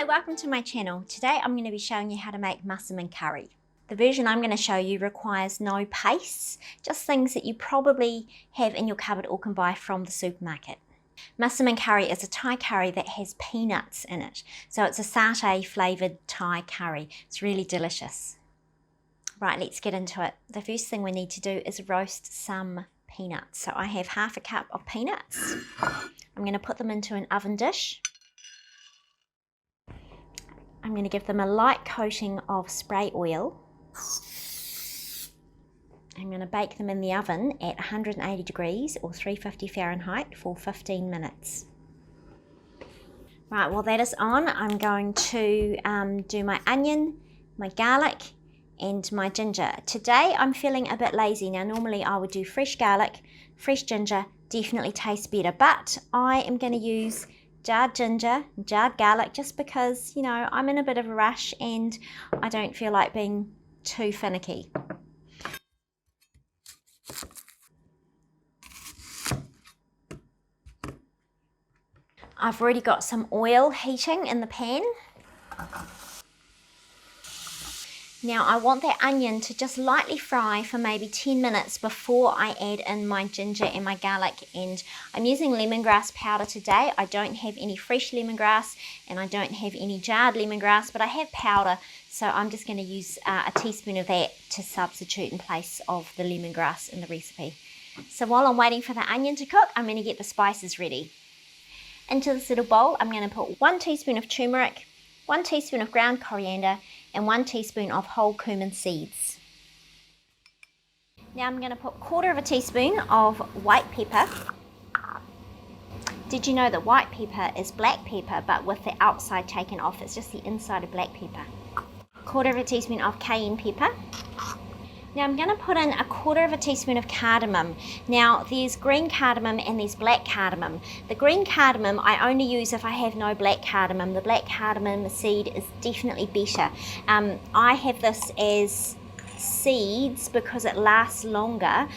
Hi, welcome to my channel. Today I'm going to be showing you how to make Massaman Curry. The version I'm going to show you requires no pastes, just things that you probably have in your cupboard or can buy from the supermarket. Massaman Curry is a Thai curry that has peanuts in it. So it's a satay flavoured Thai curry. It's really delicious. Right, let's get into it. The first thing we need to do is roast some peanuts. So I have half a cup of peanuts. I'm going to put them into an oven dish. I'm going to give them a light coating of spray oil. I'm going to bake them in the oven at 180 degrees or 350 Fahrenheit for 15 minutes. Right, while that is on, I'm going to do my onion, my garlic and my ginger. Today I'm feeling a bit lazy. Now normally I would do fresh garlic, fresh ginger, definitely tastes better, but I am going to use jarred ginger, jarred garlic, just because, you know, I'm in a bit of a rush and I don't feel like being too finicky. I've already got some oil heating in the pan. Now I want that onion to just lightly fry for maybe 10 minutes before I add in my ginger and my garlic, and I'm using lemongrass powder today. I don't have any fresh lemongrass and I don't have any jarred lemongrass, but I have powder, so I'm just going to use a teaspoon of that to substitute in place of the lemongrass in the recipe. So while I'm waiting for the onion to cook, I'm going to get the spices ready. Into this little bowl I'm going to put 1 teaspoon of turmeric, 1 teaspoon of ground coriander and 1 teaspoon of whole cumin seeds. Now I'm going to put 1/4 teaspoon of white pepper. Did you know that white pepper is black pepper but with the outside taken off? It's just the inside of black pepper. 1/4 teaspoon of cayenne pepper. Now I'm going to put in 1/4 teaspoon of cardamom. Now there's green cardamom and there's black cardamom. The green cardamom I only use if I have no black cardamom. The black cardamom seed is definitely better. I have this as seeds because it lasts longer.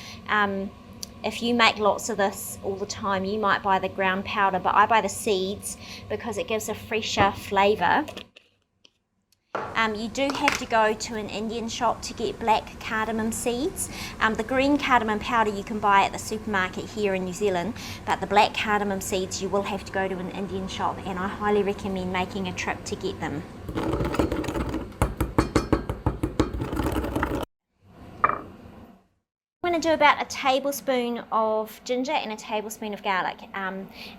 If you make lots of this all the time, you might buy the ground powder, but I buy the seeds because it gives a fresher flavour. You do have to go to an Indian shop to get black cardamom seeds. The green cardamom powder you can buy at the supermarket here in New Zealand, but the black cardamom seeds you will have to go to an Indian shop, and I highly recommend making a trip to get them. I'm going to do about a tablespoon of ginger and a tablespoon of garlic.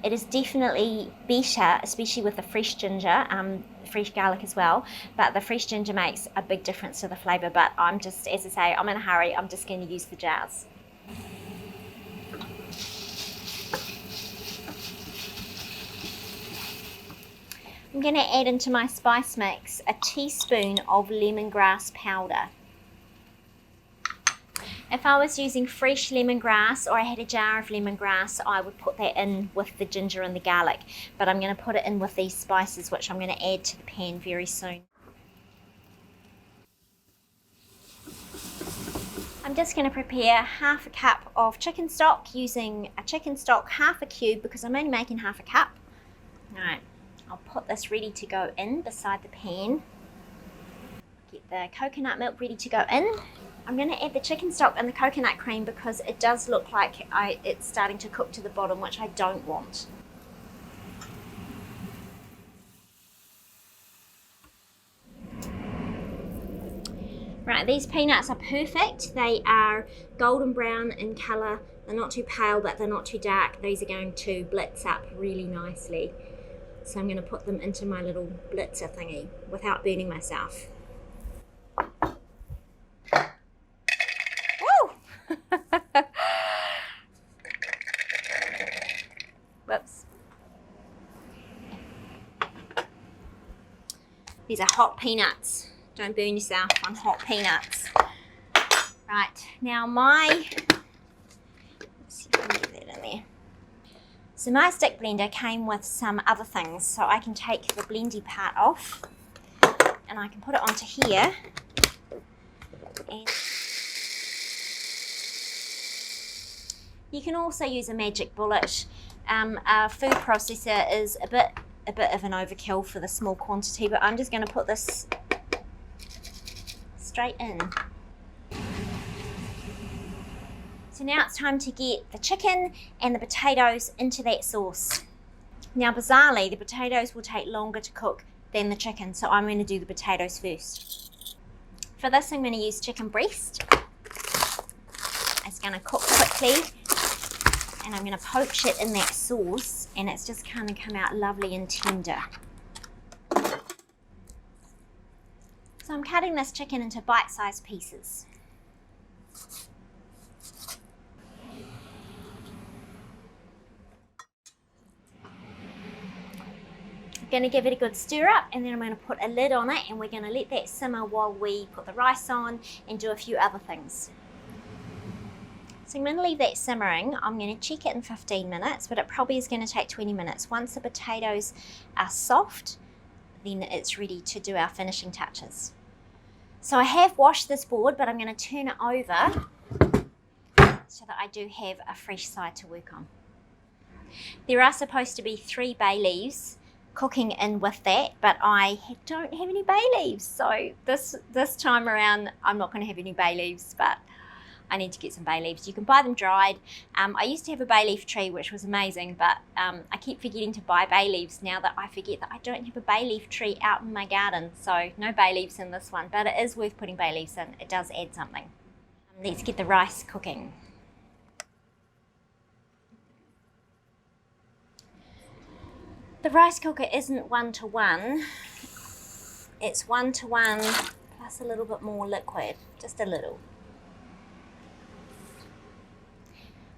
It is definitely better, especially with the fresh ginger, fresh garlic as well, but the fresh ginger makes a big difference to the flavour, but I'm just, as I say, I'm in a hurry, I'm just going to use the jars. I'm going to add into my spice mix a teaspoon of lemongrass powder. If I was using fresh lemongrass or I had a jar of lemongrass, I would put that in with the ginger and the garlic, but I'm going to put it in with these spices, which I'm going to add to the pan very soon. I'm just going to prepare half a cup of chicken stock using a chicken stock half a cube because I'm only making half a cup. Alright, I'll put this ready to go in beside the pan. Get the coconut milk ready to go in. I'm going to add the chicken stock and the coconut cream because it does look like it's starting to cook to the bottom, which I don't want. Right, these peanuts are perfect. They are golden brown in colour. They're not too pale, but they're not too dark. These are going to blitz up really nicely. So I'm going to put them into my little blitzer thingy without burning myself. Whoops. These are hot peanuts. Don't burn yourself on hot peanuts. Right, now let's see if I can get that in there. So my stick blender came with some other things, so I can take the blendy part off and I can put it onto here. And you can also use a magic bullet. A food processor is a bit a bit of an overkill for the small quantity, but I'm just going to put this straight in. So now it's time to get the chicken and the potatoes into that sauce. Now bizarrely, the potatoes will take longer to cook than the chicken, so I'm going to do the potatoes first. For this I'm going to use chicken breast. It's going to cook quickly and I'm going to poach it in that sauce and it's just kind of come out lovely and tender. So I'm cutting this chicken into bite-sized pieces. I'm going to give it a good stir up and then I'm going to put a lid on it and we're going to let that simmer while we put the rice on and do a few other things. So I'm going to leave that simmering. I'm going to check it in 15 minutes, but it probably is going to take 20 minutes. Once the potatoes are soft, then it's ready to do our finishing touches. So I have washed this board, but I'm going to turn it over so that I do have a fresh side to work on. There are supposed to be 3 bay leaves cooking in with that, but I don't have any bay leaves, so this time around I'm not going to have any bay leaves, but I need to get some bay leaves. You can buy them dried. I used to have a bay leaf tree which was amazing, but I keep forgetting to buy bay leaves now that I forget that I don't have a bay leaf tree out in my garden, so no bay leaves in this one, but it is worth putting bay leaves in. It does add something. Let's get the rice cooking. The rice cooker isn't 1-to-1, it's 1-to-1 plus a little bit more liquid, just a little.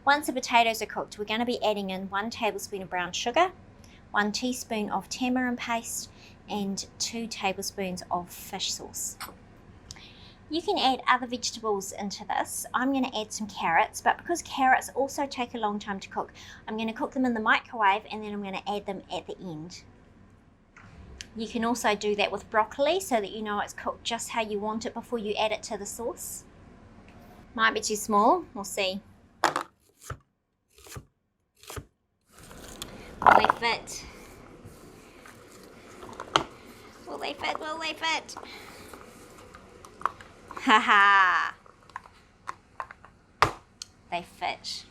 Once the potatoes are cooked, we're going to be adding in 1 tablespoon of brown sugar, 1 teaspoon of tamarind paste and 2 tablespoons of fish sauce. You can add other vegetables into this. I'm going to add some carrots, but because carrots also take a long time to cook, I'm going to cook them in the microwave and then I'm going to add them at the end. You can also do that with broccoli so that you know it's cooked just how you want it before you add it to the sauce. Might be too small, we'll see. Will they fit? Will they fit? Will they fit? Haha! They fit.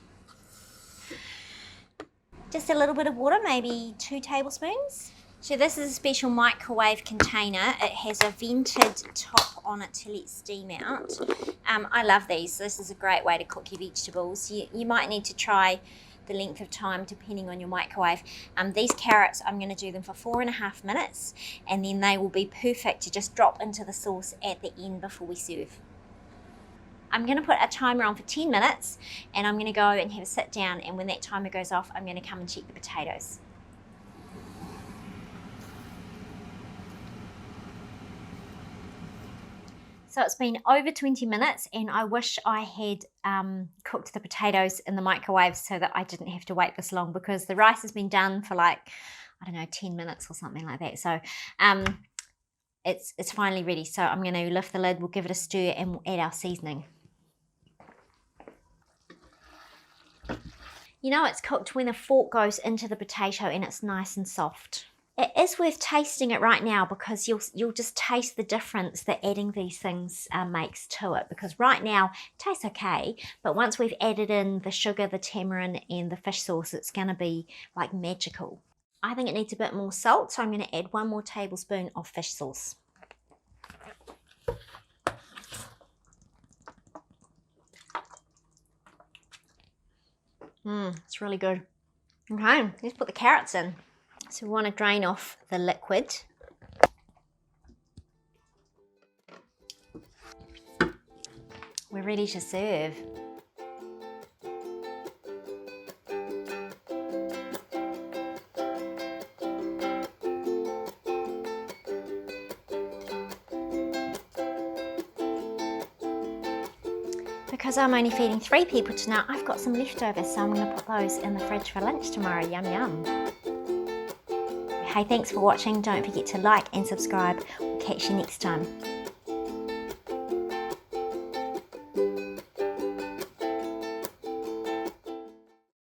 Just a little bit of water, maybe 2 tablespoons. So this is a special microwave container. It has a vented top on it to let steam out. I love these. This is a great way to cook your vegetables. You might need to try the length of time depending on your microwave. These carrots, I'm going to do them for 4.5 minutes and then they will be perfect to just drop into the sauce at the end before we serve. I'm going to put a timer on for 10 minutes and I'm going to go and have a sit down, and when that timer goes off I'm going to come and check the potatoes. So it's been over 20 minutes and I wish I had cooked the potatoes in the microwave so that I didn't have to wait this long, because the rice has been done for like, I don't know, 10 minutes or something like that. So it's finally ready. So I'm going to lift the lid, we'll give it a stir and we'll add our seasoning. You know it's cooked when the fork goes into the potato and it's nice and soft. It is worth tasting it right now because you'll just taste the difference that adding these things makes to it, because right now it tastes okay, but once we've added in the sugar, the tamarind and the fish sauce, it's going to be like magical. I think it needs a bit more salt, so I'm going to add 1 more tablespoon of fish sauce. It's really good. Okay, let's put the carrots in. So we want to drain off the liquid. We're ready to serve. Because I'm only feeding 3 people tonight, I've got some leftovers, so I'm going to put those in the fridge for lunch tomorrow. Yum yum. Hey, thanks for watching. Don't forget to like and subscribe. We'll catch you next time.